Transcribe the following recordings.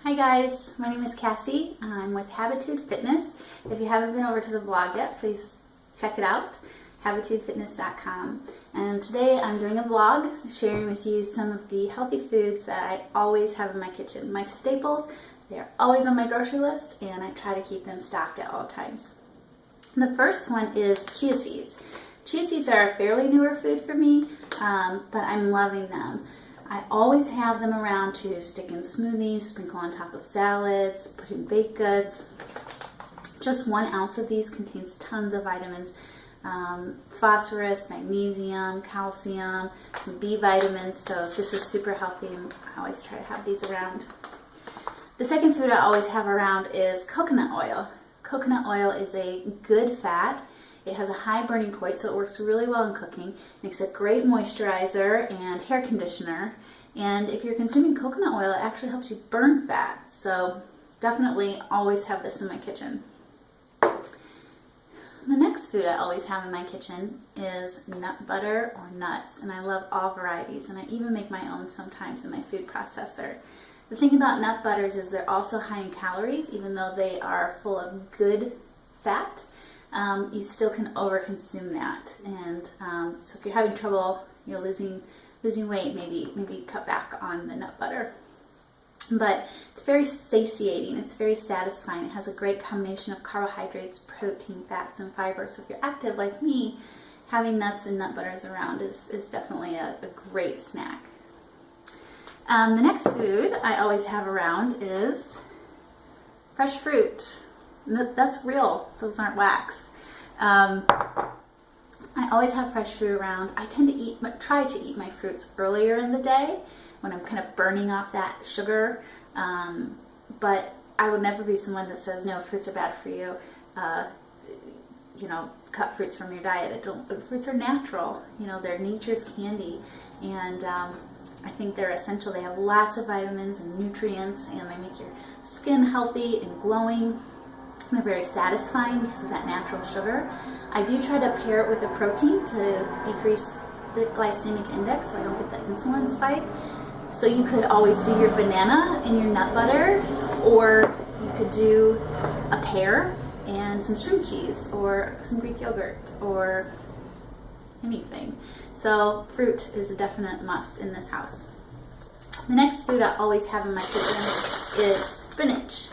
Hi guys, my name is Cassie. I'm with Habitude Fitness. If you haven't been over to the blog yet, please check it out, habitudefitness.com. And today I'm doing a vlog sharing with you some of the healthy foods that I always have in my kitchen. My staples, they're always on my grocery list and I try to keep them stocked at all times. The first one is chia seeds. Chia seeds are a fairly newer food for me, but I'm loving them. I always have them around to stick in smoothies, sprinkle on top of salads, put in baked goods. Just 1 ounce of these contains tons of vitamins, phosphorus, magnesium, calcium, some B vitamins, so this is super healthy and I always try to have these around. The second food I always have around is coconut oil. Coconut oil is a good fat. It has a high burning point, so it works really well in cooking. Makes a great moisturizer and hair conditioner. And if you're consuming coconut oil, it actually helps you burn fat. So definitely always have this in my kitchen. The next food I always have in my kitchen is nut butter or nuts. And I love all varieties, and I even make my own sometimes in my food processor. The thing about nut butters is they're also high in calories, even though they are full of good fat. You still can overconsume that, and so if you're having trouble, losing weight, maybe cut back on the nut butter. But it's very satiating. It's very satisfying. It has a great combination of carbohydrates, protein, fats, and fiber. So if you're active like me, having nuts and nut butters around is definitely a great snack. The next food I always have around is fresh fruit. That's real. Those aren't wax. I always have fresh fruit around. I tend to try to eat my fruits earlier in the day when I'm kind of burning off that sugar. But I would never be someone that says, no, fruits are bad for you. Cut fruits from your diet. Fruits are natural. They're nature's candy. And I think they're essential. They have lots of vitamins and nutrients, and they make your skin healthy and glowing. They're very satisfying because of that natural sugar. I do try to pair it with a protein to decrease the glycemic index so I don't get the insulin spike. So you could always do your banana and your nut butter, or you could do a pear and some string cheese or some Greek yogurt or anything. So fruit is a definite must in this house. The next food I always have in my kitchen is spinach.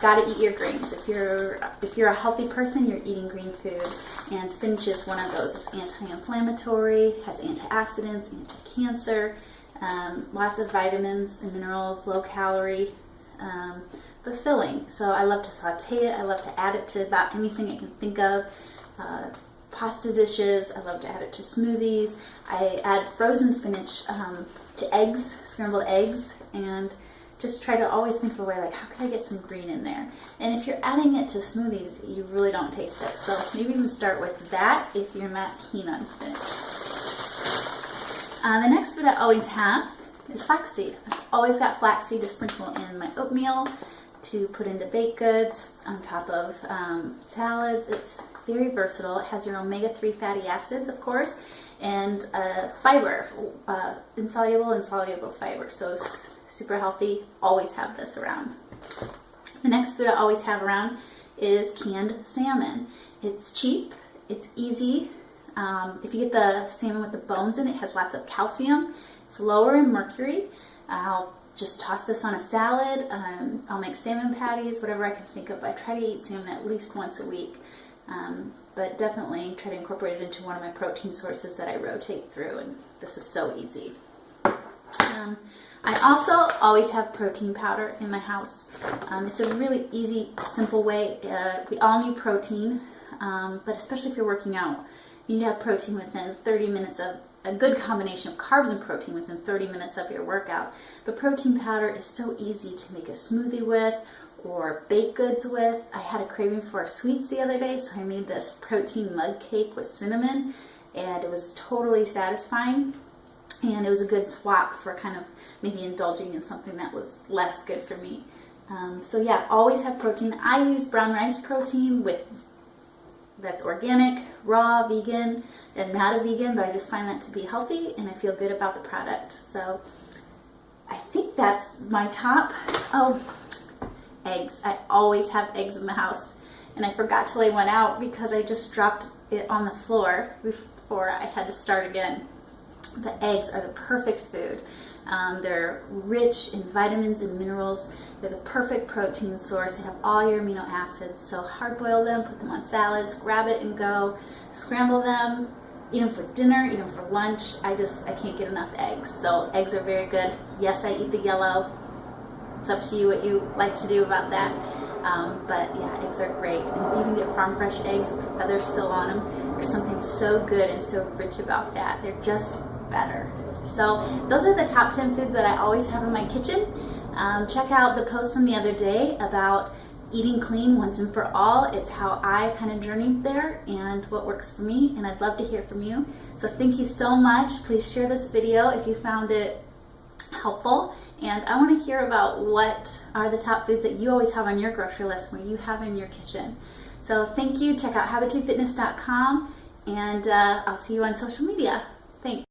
Gotta eat your greens. If you're a healthy person, you're eating green food, and spinach is one of those. It's anti-inflammatory, has antioxidants, anti-cancer, lots of vitamins and minerals, low calorie, but filling. So I love to saute it. I love to add it to about anything I can think of. Pasta dishes. I love to add it to smoothies. I add frozen spinach to eggs, scrambled eggs, and just try to always think of a way, like, how can I get some green in there? And if you're adding it to smoothies, you really don't taste it. So maybe even start with that if you're not keen on spinach. The next food I always have is flaxseed. I've always got flaxseed to sprinkle in my oatmeal, to put into baked goods, on top of salads. It's very versatile. It has your omega-3 fatty acids, of course, and fiber, insoluble and soluble fiber. So super healthy. Always have this around. The next food I always have around is canned salmon. It's cheap. It's easy. If you get the salmon with the bones in it, it has lots of calcium. It's lower in mercury. I'll just toss this on a salad. I'll make salmon patties, whatever I can think of. I try to eat salmon at least once a week, but definitely try to incorporate it into one of my protein sources that I rotate through, and this is so easy. I also always have protein powder in my house. It's a really easy, simple way. We all need protein, but especially if you're working out, you need to have protein within 30 minutes of a good combination of carbs and protein within 30 minutes of your workout. But protein powder is so easy to make a smoothie with or baked goods with. I had a craving for sweets the other day, so I made this protein mug cake with cinnamon, and it was totally satisfying. And it was a good swap for kind of maybe indulging in something that was less good for me. So yeah, always have protein. I use brown rice protein that's organic, raw, vegan, and not a vegan, but I just find that to be healthy and I feel good about the product. So I think that's my top. Oh, eggs. I always have eggs in the house. And I forgot to lay one out because I just dropped it on the floor before I had to start again. The eggs are the perfect food. They're rich in vitamins and minerals. They're the perfect protein source. They have all your amino acids. So hard boil them, put them on salads, grab it and go. Scramble them, eat them for dinner, eat them for lunch. I can't get enough eggs. So eggs are very good. Yes, I eat the yellow. It's up to you what you like to do about that. But yeah, eggs are great. And if you can get farm fresh eggs with the feathers still on them, there's something so good and so rich about that. They're just better. So those are the top 10 foods that I always have in my kitchen. Check out the post from the other day about eating clean once and for all. It's how I kind of journeyed there and what works for me, and I'd love to hear from you. So thank you so much. Please share this video if you found it helpful. And I want to hear about what are the top foods that you always have on your grocery list, what you have in your kitchen. So thank you. Check out habitudefitness.com, and I'll see you on social media. Thanks.